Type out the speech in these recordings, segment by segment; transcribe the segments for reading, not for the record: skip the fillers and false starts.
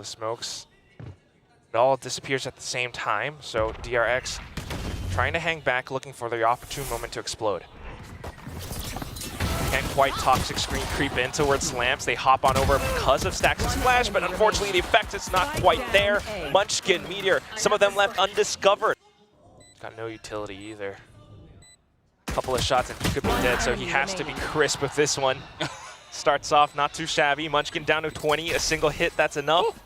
The smokes, it all disappears at the same time, so DRX trying to hang back, looking for the opportune moment to explode. Can't quite toxic screen creep in towards lamps. They hop on over because of Stax' splash, but unfortunately the effect is not quite there. Munchkin, Meteor, some of them left undiscovered. Got no utility either. Couple of shots and he could be dead, so he has to be crisp with this one. Starts off not too shabby. Munchkin down to 20, a single hit, that's enough.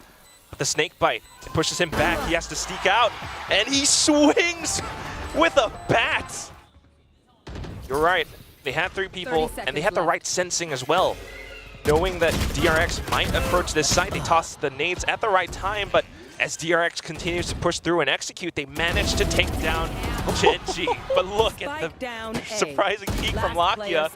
But the snake bite, it pushes him back. He has to sneak out, and he swings with a bat. You're right, they had 3 people, and they had the right sensing as well. Knowing that DRX might approach this site, they tossed the nades at the right time, but as DRX continues to push through and execute, they managed to take down Gen.G. But look at the surprising peek from Lakia.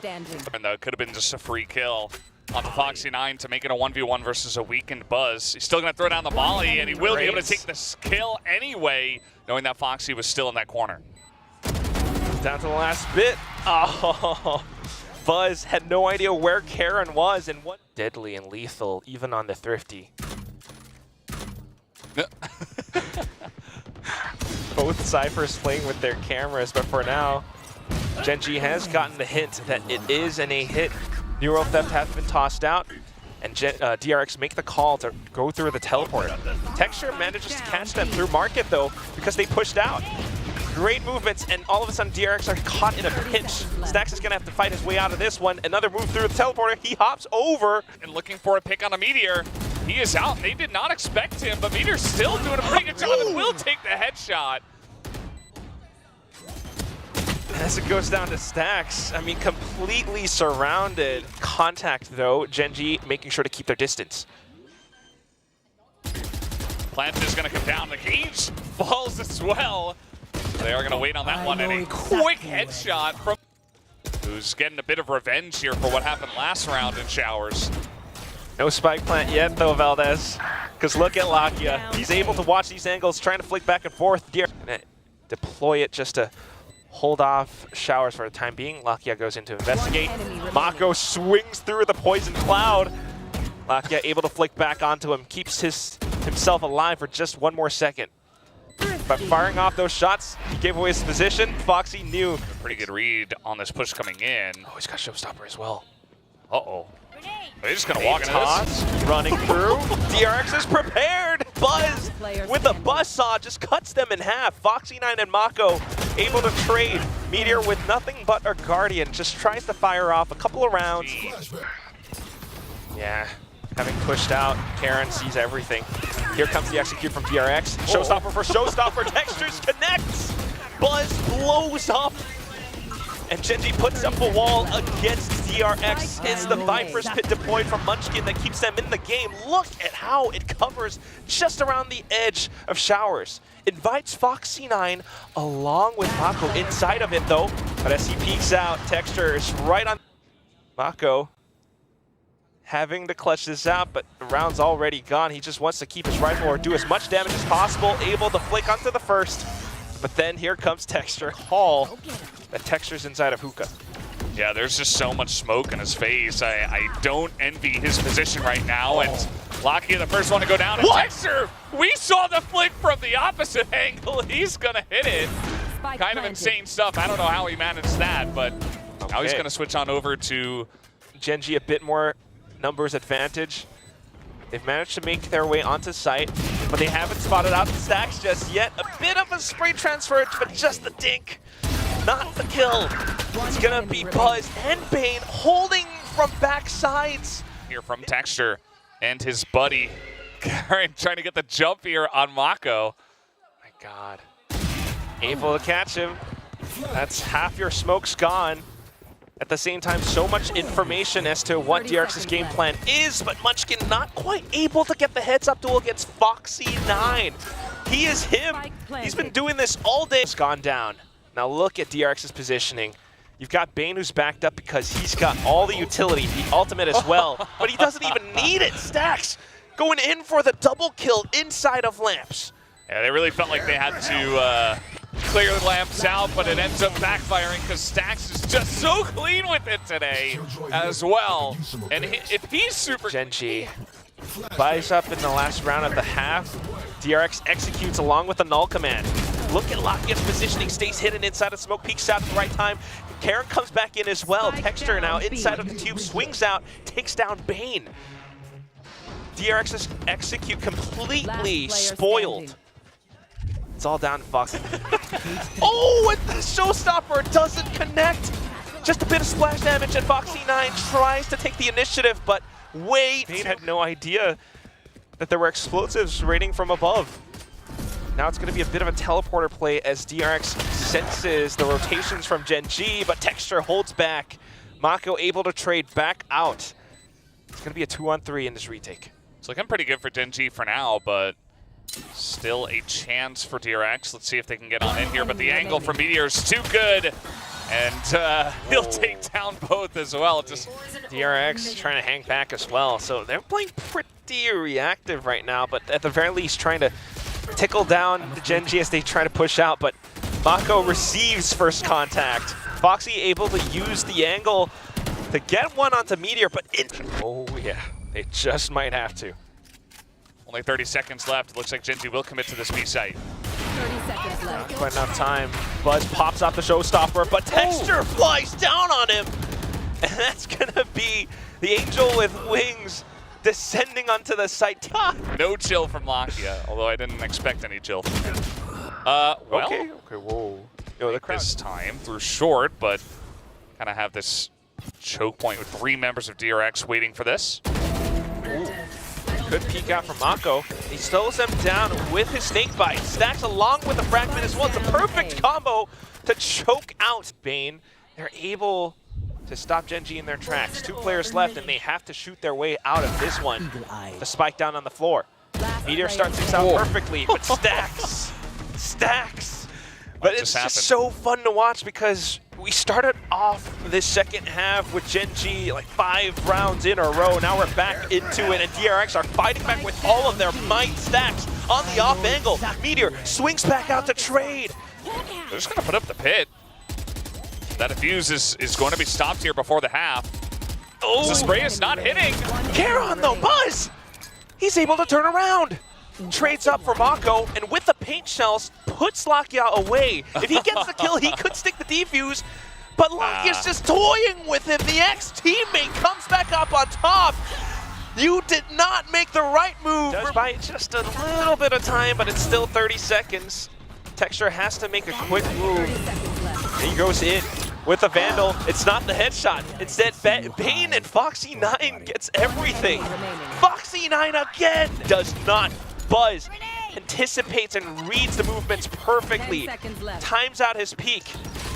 And that could have been just a free kill on the Foxy 9 to make it a 1v1 versus a weakened Buzz. He's still going to throw down the volley, and he will be able to take the kill anyway, knowing that Foxy was still in that corner. Down to the last bit. Oh, Buzz had no idea where Karen was and what. Deadly and lethal, even on the Thrifty. Both Cyphers playing with their cameras, but for now, Gen.G has gotten the hint that it is an A hit. Neural Theft has been tossed out, and DRX make the call to go through the teleport. Texture manages to catch them through market though, because they pushed out. Great movements, and all of a sudden DRX are caught in a pinch. Stax is gonna have to fight his way out of this one. Another move through the teleporter, he hops over. And looking for a pick on a Meteor. He is out, and they did not expect him, but Meteor's still doing a pretty good job and will take the headshot. As it goes down to Stax, I mean, completely surrounded. Contact though, Gen.G making sure to keep their distance. Plant is gonna come down, the cage falls as well. They are gonna wait on that one, and a quick headshot from who's getting a bit of revenge here for what happened last round in Showers. No spike plant yet though, Valdez, because look at Lakia. He's able to watch these angles, trying to flick back and forth. Deploy it just to hold off Showers for the time being. Lakia goes in to investigate. Mako swings through the poison cloud. Lakia able to flick back onto him, keeps himself alive for just one more second. But firing off those shots, he gave away his position. Foxy knew. Pretty good read on this push coming in. Oh, he's got Showstopper as well. Uh-oh. They're just gonna walk into this. Running through. DRX is prepared. Buzz with a buzzsaw just cuts them in half. Foxy 9 and Mako able to trade. Meteor with nothing but a Guardian just tries to fire off a couple of rounds. Yeah, having pushed out, Karen sees everything. Here comes the execute from DRX. Showstopper for Showstopper. Textures connects. Buzz blows up. And Gen.G puts up a wall against DRX. It's the Viper's Pit deployed from Munchkin that keeps them in the game. Look at how it covers just around the edge of Showers. Invites Foxy 9 along with Mako inside of it though. But as he peeks out, Texture is right on Mako. Having to clutch this out, but the round's already gone. He just wants to keep his rifle or do as much damage as possible. Able to flick onto the first. But then here comes Texture. Hall. That Texture's inside of Hookah. Yeah, there's just so much smoke in his face. I don't envy his position right now. And Lakia, the first one to go down. And Texture, we saw the flick from the opposite angle. He's gonna hit it. Kind of insane stuff. I don't know how he managed that, but now he's gonna switch on over to Gen.G, a bit more numbers advantage. They've managed to make their way onto site, but they haven't spotted out the Stacks just yet. A bit of a spray transfer, but just the dink. Not the kill. It's gonna be Buzz and Bane holding from back sides. Here from Texture and his buddy Karen trying to get the jump here on Mako. My God. Able to catch him. That's half your smoke's gone. At the same time, so much information as to what DRX's game plan is, but Munchkin not quite able to get the heads-up duel against Foxy 9. He is him. He's been doing this all day. It's gone down. Now look at DRX's positioning. You've got Bane who's backed up because he's got all the utility, the ultimate as well, but he doesn't even need it. Stax going in for the double kill inside of Lamps. Yeah, they really felt like they had to clear the Lamps out, but it ends up backfiring because Stax is just so clean with it today as well. And if he's super... Gen.G buys up in the last round at the half. DRX executes along with the null command. Look at Lockia's positioning, stays hidden inside of smoke, peeks out at the right time. Karen comes back in as well. Texture now inside of the tube, swings out, takes down Bane. DRX's execute completely spoiled. It's all down to Fox. Oh, and the showstopper doesn't connect. Just a bit of splash damage, and Foxy9 tries to take the initiative, but wait. Bane had no idea that there were explosives raining from above. Now it's going to be a bit of a teleporter play as DRX senses the rotations from Gen.G, but Texture holds back. Mako able to trade back out. It's going to be a 2-on-3 in this retake. It's looking pretty good for Gen.G for now, but still a chance for DRX. Let's see if they can get on in here, but the angle from Meteor is too good. And he'll take down both as well. Just DRX trying to hang back as well. So they're playing pretty reactive right now, but at the very least trying to tickle down the Gen.G as they try to push out. But Mako receives first contact. Foxy able to use the angle to get one onto Meteor, but oh yeah, they just might have to. Only 30 seconds left. It looks like Gen.G will commit to this B site. 30 seconds left. Not quite enough time. Buzz pops out the showstopper, but Texture flies down on him. And that's gonna be the Angel with wings descending onto the site. No chill from Lakia, although I didn't expect any chill from him. Well, okay, whoa. Yo, the crowd. This time through short, but kind of have this choke point with 3 members of DRX waiting for this. Ooh. Good peek out from Mako. He slows them down with his snake bite. Stacks along with the fragment as well. It's a perfect combo to choke out Bane. They're able to stop Gen.G in their tracks. 2 players left, and they have to shoot their way out of this one. The spike down on the floor. Meteor starts this out perfectly, but stacks. But it's just so fun to watch because we started off this second half with Gen.G like 5 rounds in a row. Now we're back into it, and DRX are fighting back with all of their might. Stacks on the off angle. Meteor swings back out to trade. They're just going to put up the pit. That defuse is going to be stopped here before the half. Oh, the spray is not hitting. Karon though, Buzz! He's able to turn around. Trades up for Mako, and with the paint shells, puts Lakia away. If he gets the kill, he could stick the defuse, but Lakia's just toying with him. The ex-teammate comes back up on top. You did not make the right move. Does buy just a little bit of time, but it's still 30 seconds. Texture has to make a quick move. He goes in with the Vandal. It's not the headshot. Instead, Bane and Foxy9 gets everything. Foxy9 again does not. Buzz anticipates and reads the movements perfectly. Times out his peak.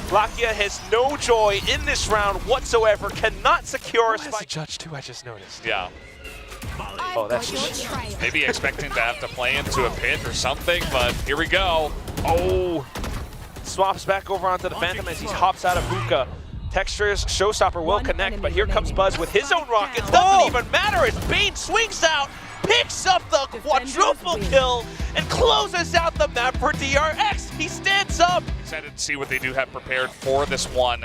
Lakia has no joy in this round whatsoever. Cannot secure a spike. Judge too, I just noticed. Yeah. Oh, that's just maybe expecting to have to play into a pit or something, but here we go. Oh, swaps back over onto the Phantom as he hops out of Hookah. Texture's showstopper will connect, but here comes Buzz with his own rockets. Doesn't even matter as Bane swings out, picks up the quadruple kill, and closes out the map for DRX. He stands up. Excited to see what they do have prepared for this one.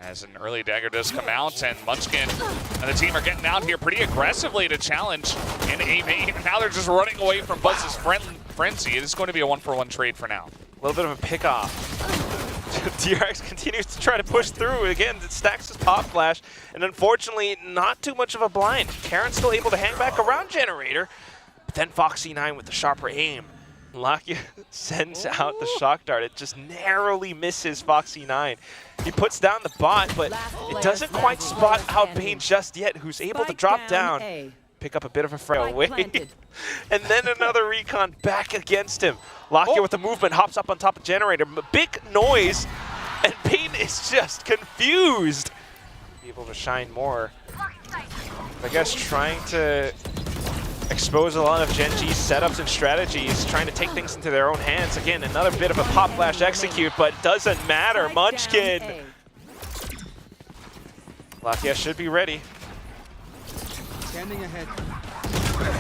As an early dagger does come out, and Munchkin and the team are getting out here pretty aggressively to challenge in a main. Now they're just running away from Buzz's frenzy. It is going to be a 1-for-1 trade for now. A little bit of a pick-off. DRX continues to try to push through. Again, it stacks his pop flash, and unfortunately, not too much of a blind. Karen's still able to hang back around Generator, but then Foxy9 with the sharper aim. Lakia sends out the shock dart. It just narrowly misses Foxy9. He puts down the bot, but it doesn't quite spot out Bane just yet, who's able to drop down, pick up a bit of a fray away, and then another recon back against him. Lakia with the movement hops up on top of Generator. Big noise, and Bane is just confused. Be able to shine more. I guess trying to expose a lot of Gen.G's setups and strategies, trying to take things into their own hands. Again, another bit of a pop flash execute, but doesn't matter. Munchkin. Lakia should be ready. Standing ahead.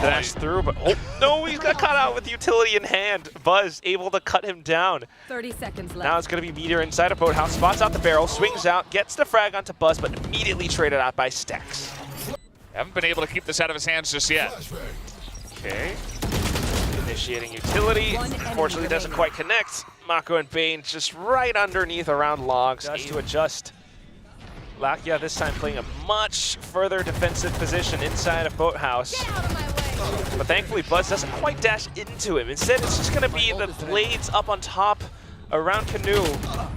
Dash through, but oh no, he's got caught out with utility in hand. Buzz able to cut him down. 30 seconds left. Now it's going to be Meteor inside a boathouse, spots out the barrel, swings out, gets the frag onto Buzz, but immediately traded out by Stacks. Haven't been able to keep this out of his hands just yet. Okay. Initiating utility. Unfortunately, doesn't quite connect. Mako and Bane just right underneath around logs. Just to adjust. Lakia this time playing a much further defensive position inside of Boathouse. But thankfully, Buzz doesn't quite dash into him. Instead, it's just going to be the blades up on top around Canoe.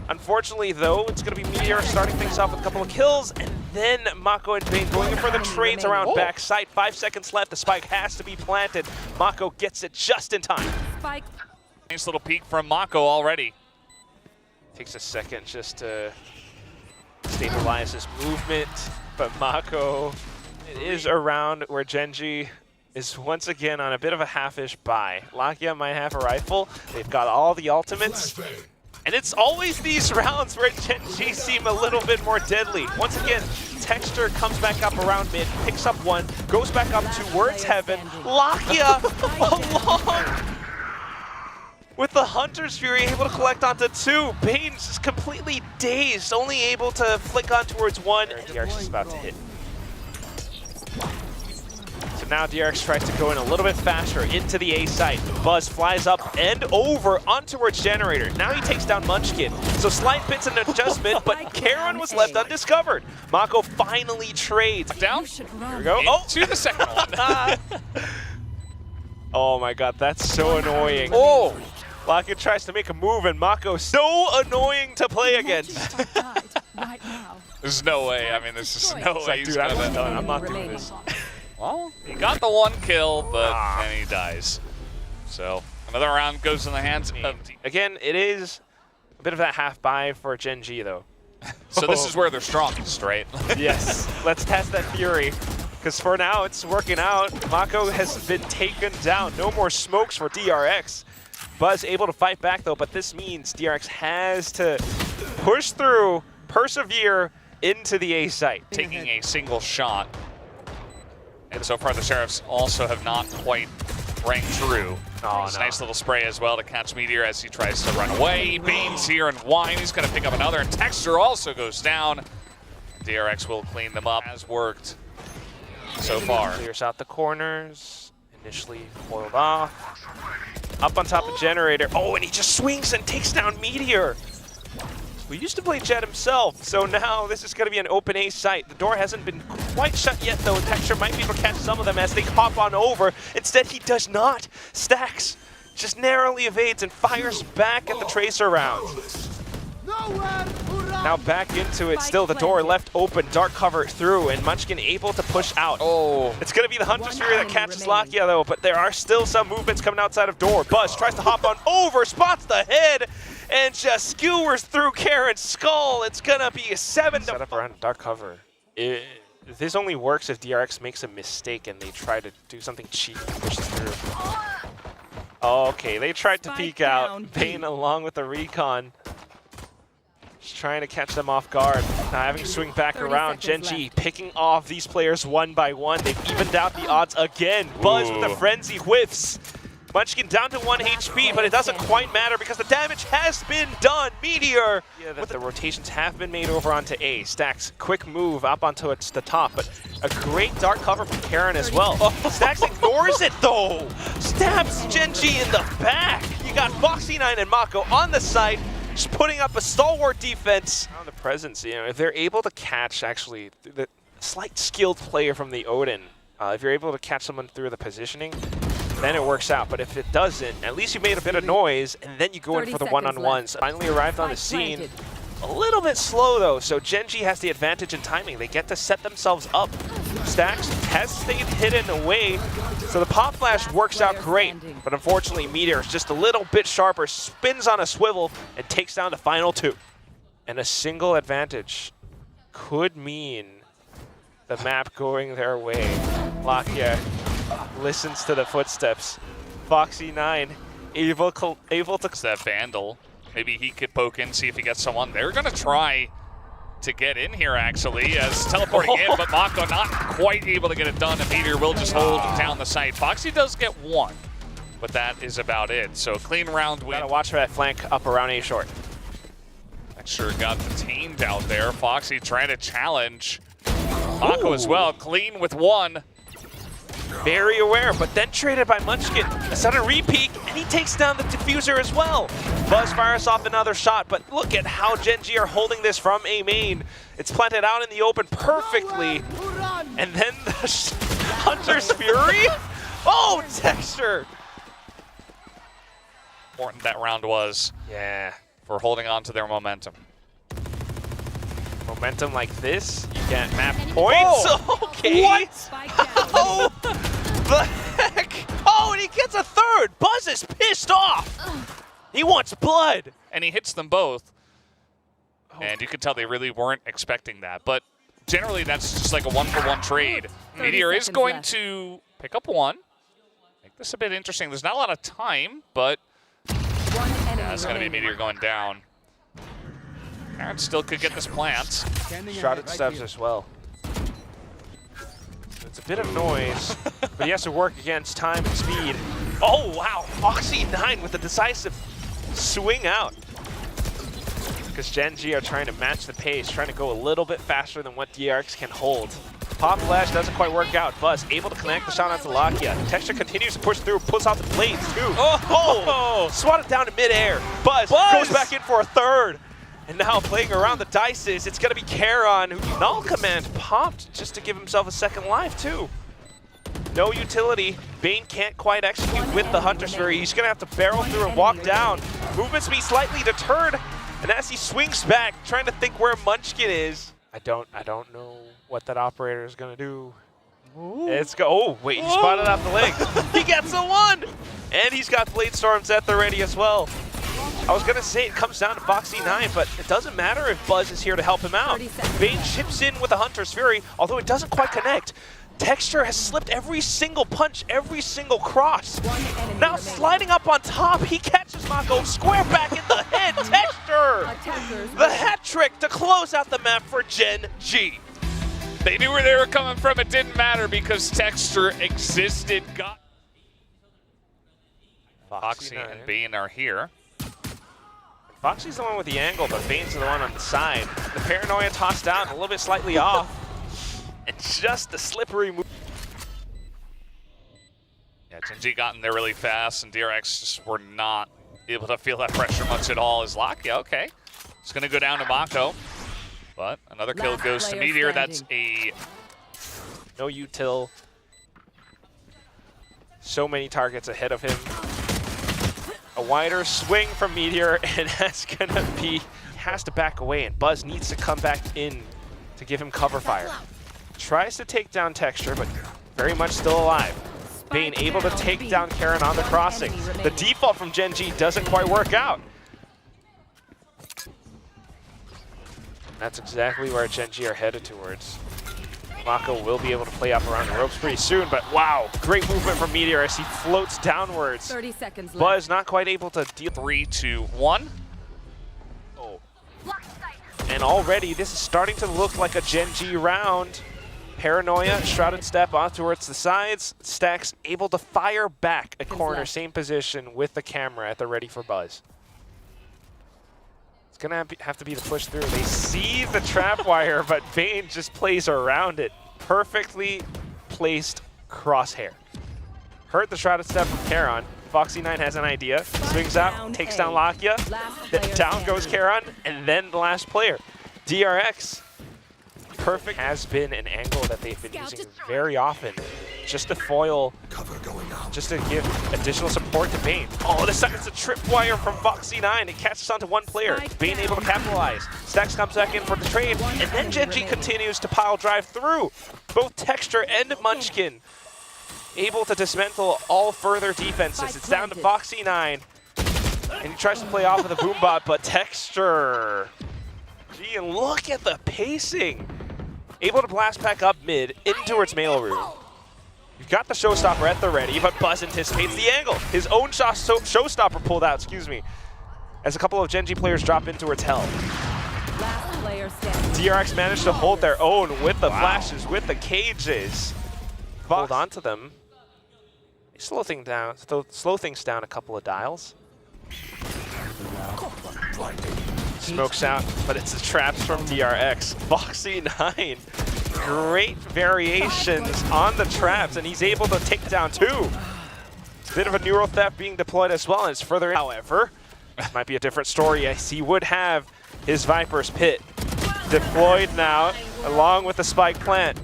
Unfortunately, though, it's going to be Meteor starting things off with a couple of kills, and then Mako and Bane going in for the trades around backside. 5 seconds left. The spike has to be planted. Mako gets it just in time. Spike. Nice little peek from Mako already. Takes a second just to stabilize his movement, but Mako is around where Gen.G is once again on a bit of a half-ish buy. Lakia might have a rifle. They've got all the ultimates. And it's always these rounds where Gen.G seem a little bit more deadly. Once again, Texture comes back up around mid, picks up one, goes back up towards heaven. Lakia along with the Hunter's Fury able to collect onto 2. Bane's just completely dazed, only able to flick on towards 1. And DRX is about to hit. So now DRX tries to go in a little bit faster into the A site. Buzz flies up and over on towards Generator. Now he takes down Munchkin. So slight bits an adjustment, but Karen was left undiscovered. Mako finally trades. Down. Here we go. Oh, To the second one. Oh my god, that's so annoying. Oh! Lakia tries to make a move, and Mako so annoying to play against. Right now. There's no way. I mean, there's just no way he's Dude, I'm gonna. done. I'm not doing this. Well, he got the 1 kill, but then he dies. So another round goes in the hands of. Again, it is a bit of that half buy for Gen.G though. So this is where they're strongest, right? Yes. Let's test that Fury. Because for now, it's working out. Mako has been taken down. No more smokes for DRX. Buzz able to fight back though, but this means DRX has to push through, persevere into the A site. Taking a single shot. And so far the Sheriffs also have not quite rang true. Oh, no. Nice little spray as well to catch Meteor as he tries to run away. Bane's here and Wine. He's going to pick up another. And Texture also goes down. DRX will clean them up. Has worked so far. Clears out the corners. Initially foiled off. Up on top of Generator. Oh, and he just swings and takes down Meteor. We used to play Jet himself, so now this is going to be an open A site. The door hasn't been quite shut yet, though. Texture might be able to catch some of them as they hop on over. Instead, he does not. Stacks just narrowly evades and fires back at the Tracer round. Now back into it. Still, the door left open. Dark cover through, and Munchkin able to push out. Oh. It's going to be the Hunter's Fury that catches Lakia, though, but there are still some movements coming outside of door. Buzz tries to hop on over, spots the head, and just skewers through Karen's skull. It's going to be a 7 to set up around dark cover. This only works if DRX makes a mistake and they try to do something cheap and push through. Okay, they tried to peek out. Bane along with the recon. Just trying to catch them off guard. Now having to swing back around. Gen.G picking off these players one by one. They've evened out the odds again. Buzz with the frenzy whiffs. Munchkin down to 1 HP, but it doesn't quite matter because the damage has been done. Meteor! Yeah, that the rotations have been made over onto A. Stacks, quick move up onto the top, but a great dark cover from Karen as well. Stacks ignores it though! Stabs Gen.G in the back! You got Foxy9 and Mako on the side, just putting up a stalwart defense. On the presence, you know, if they're able to catch actually the slight skilled player from the Odin, if you're able to catch someone through the positioning, then it works out. But if it doesn't, at least you made a bit of noise, and then you go in for the one-on-ones. Finally arrived on the scene. A little bit slow, though, so Gen.G has the advantage in timing. They get to set themselves up. Stacks has stayed hidden away, so the pop flash works out great. But unfortunately, Meteor is just a little bit sharper, spins on a swivel, and takes down the final 2. And a single advantage could mean the map going their way. Lakia listens to the footsteps. Foxy9 able to that Vandal. Maybe he could poke in, see if he gets someone. They're going to try to get in here, actually, as teleporting in, but Mako not quite able to get it done, and Meteor will just hold down the site. Foxy does get 1, but that is about it. So clean round win. Gotta watch for that flank up around A short. Texture got detained out there. Foxy trying to challenge. Mako as well, clean with one. Very aware, but then traded by Munchkin. A sudden repeat, and he takes down the diffuser as well. Buzz fires off another shot, but look at how Gen.G are holding this from A main. It's planted out in the open perfectly. And then the Hunter's Fury? Oh, Texture! Important that round was. Yeah. For holding on to their momentum. Momentum like this, you get map points. Oh. Okay. What? Oh, the heck? Oh, and he gets a third. Buzz is pissed off. He wants blood. And he hits them both. And you can tell they really weren't expecting that. But generally, that's just like a one-for-one trade. Meteor is going to pick up one. Make this a bit interesting. There's not a lot of time, but yeah, it's going to be Meteor going down. Aaron still could get this plant. Shrouded steps as well. It's a bit of noise, but he has to work against time and speed. Oh, wow. Foxy9 with a decisive swing out. Because Gen.G are trying to match the pace, trying to go a little bit faster than what DRX can hold. Pop Flash doesn't quite work out. Buzz able to connect the shot onto Lakia. Texture continues to push through, pulls out the blades too. Oh! Swatted down to midair. Buzz goes back in for a third. And now playing around the dices, it's going to be Charon, who Null Command popped just to give himself a second life too. No utility. Bane can't quite execute with the Hunter's Fury. He's going to have to barrel through and walk down. Movement speed slightly deterred. And as he swings back, trying to think where Munchkin is. I don't know what that operator is going to do. It's oh, wait, he spotted out the leg. He gets a one! And he's got Blade Storms at the ready as well. I was going to say it comes down to Foxy9, but it doesn't matter if Buzz is here to help him out. Bane chips in with a Hunter's Fury, although it doesn't quite connect. Texture has slipped every single punch, every single cross. Now sliding up on top, he catches Mako square back in the head. Texture! The hat trick to close out the map for Gen.G. They knew where they were coming from. It didn't matter because Texture existed. Foxy and Bane are here. Foxy's the one with the angle, but Bane's the one on the side. The Paranoia tossed down, a little bit slightly off. And just the slippery move. Yeah, Gen.G got in there really fast, and DRX just were not able to feel that pressure much at all. Is Lakia, okay. It's going to go down to Mako. But another kill goes to Meteor. That's a no util. So many targets ahead of him. A wider swing from Meteor, and that's gonna be, has to back away, and Buzz needs to come back in to give him cover fire. Tries to take down Texture, but very much still alive. Bane able to take down Charon on the crossing. The default from Gen.G doesn't quite work out. That's exactly where Gen.G are headed towards. Mako will be able to play up around the ropes pretty soon, but wow, great movement from Meteor as he floats downwards. 30 seconds left. Buzz not quite able to deal. 3, 2, 1. Oh. And already this is starting to look like a Gen.G round. Paranoia, Shrouded Step off towards the sides. Stacks able to fire back a corner, same position with the camera at the ready for Buzz. It's gonna have to be the push through. They see the trap wire, but Bane just plays around it. Perfectly placed crosshair. Heard the Shrouded Step from Charon. Foxy9 has an idea. Swings out, takes down Lakia. Then down goes Charon, and then the last player. DRX. Perfect has been an angle that they've been using very often. Just to foil, just to give additional support to Bane. Oh, the second's a tripwire from Foxy9. It catches onto one player. Bane able to capitalize. Stacks comes back in for the trade, and then Gen.G continues to pile drive through. Both Texture and Munchkin able to dismantle all further defenses. It's down to Foxy9, and he tries to play off of the boom bot, but Texture. Gee, and look at the pacing. Able to blast back up mid in towards mail room. You've got the showstopper at the ready, but Buzz anticipates the angle. His own showstopper pulled out, excuse me, as a couple of Gen.G players drop in towards hell. Last player standing. DRX managed to hold their own with the flashes, with the cages. Hold on to them. They slow things down a couple of dials. Smokes out, but it's the traps from DRX. Foxy9 great variations on the traps, and he's able to take down 2. Bit of a neural theft being deployed as well, and it's further in. However, this might be a different story as he would have his Viper's Pit deployed now, along with the spike plant.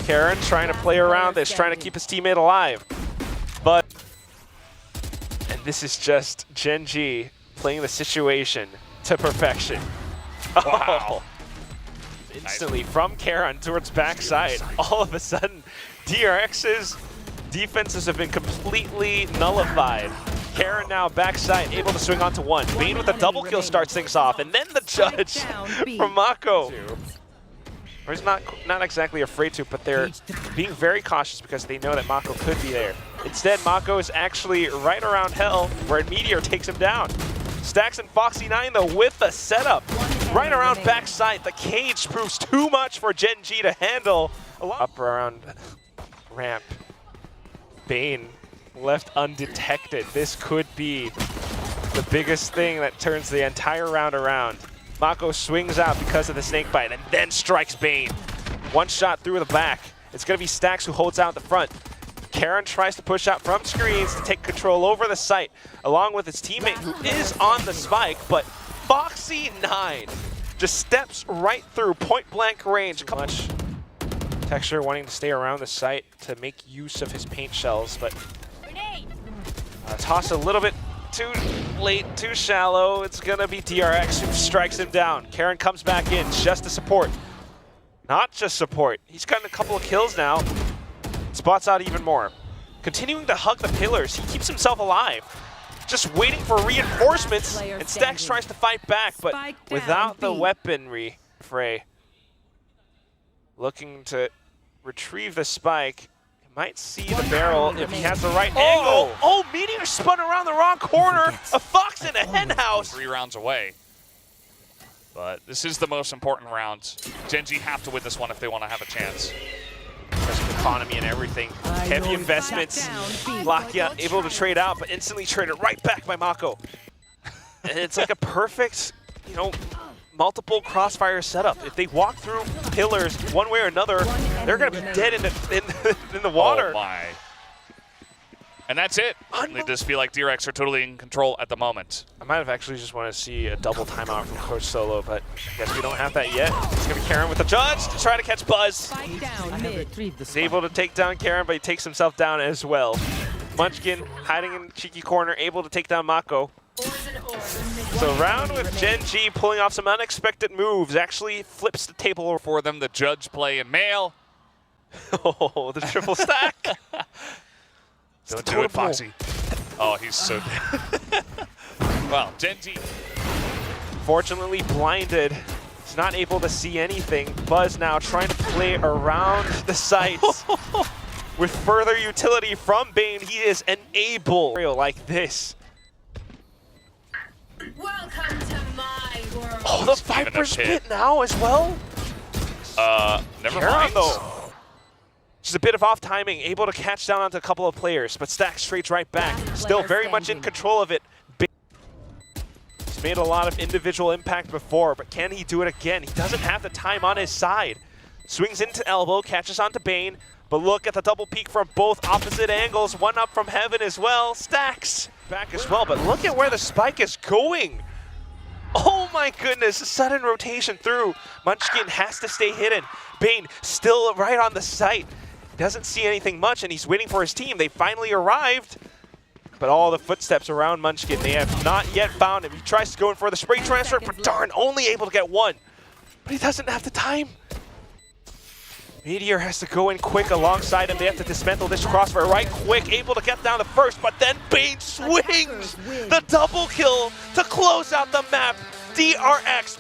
Karen trying to play around this, trying to keep his teammate alive. But, and this is just Gen.G playing the situation to perfection. Wow. Oh. Instantly from Karen towards backside, all of a sudden, DRX's defenses have been completely nullified. Karen now backside, able to swing onto 1. Bane with a double kill starts things off, and then the judge from Mako. Or he's not exactly afraid to, but they're being very cautious because they know that Mako could be there. Instead, Mako is actually right around Hell, where Meteor takes him down. Stax and Foxy9 though with the setup. Right around backside, the cage proves too much for Gen.G to handle. Up around ramp. Bane left undetected. This could be the biggest thing that turns the entire round around. Mako swings out because of the snake bite and then strikes Bane. One shot through the back. It's going to be Stax who holds out the front. Karen tries to push out from screens to take control over the site, along with his teammate who is on the spike, but Foxy9 just steps right through point-blank range. Much Texture wanting to stay around the site to make use of his paint shells, but toss a little bit too late, too shallow. It's gonna be DRX who strikes him down. Karen comes back in just to support. Not just support. He's gotten a couple of kills now. Spots out even more. Continuing to hug the pillars, he keeps himself alive. Just waiting for reinforcements, and Stax tries to fight back, but without the weaponry. Frey looking to retrieve the spike. He might see the barrel if he has the right angle. Oh, Meteor spun around the wrong corner. A fox in a hen house. 3 rounds away. But this is the most important round. Gen.G have to win this one if they want to have a chance. Economy and everything. Heavy investments. Lakia able to trade out, but instantly traded right back by Mako. And it's like a perfect, you know, multiple crossfire setup. If they walk through pillars one way or another, they're going to be dead in the water. Oh my. And that's it. They just feel like DRX are totally in control at the moment. I might have actually just want to see a double timeout from Coach Solo, but I guess we don't have that yet. It's going to be Karen with the judge to try to catch Buzz. He's able to take down Karen, but he takes himself down as well. Munchkin hiding in the cheeky corner, able to take down Mako. So round with Gen.G pulling off some unexpected moves, actually flips the table over for them. The judge play in male. Oh, the triple stack. Don't do it, Foxy. Oh, he's so dead. Well, Gen.G. Fortunately blinded. He's not able to see anything. Buzz now trying to play around the sites. With further utility from Bane, he is unable like this. Welcome to my world. Oh, the Viper's Pit now as well? Never mind. Though. Just a bit of off timing, able to catch down onto a couple of players, but Stax straight right back. Still very much in control of it. He's made a lot of individual impact before, but can he do it again? He doesn't have the time on his side. Swings into elbow, catches onto Bane, but look at the double peek from both opposite angles. One up from heaven as well. Stax back as well, but look at where the spike is going. Oh my goodness, sudden rotation through. Munchkin has to stay hidden. Bane still right on the site. Doesn't see anything much, and he's waiting for his team. They finally arrived, but all the footsteps around Munchkin, they have not yet found him. He tries to go in for the spray transfer, but darn, only able to get one. But he doesn't have the time. Meteor has to go in quick alongside him. They have to dismantle this crossfire right quick, able to get down the first, but then Bane swings the double kill to close out the map. DRX.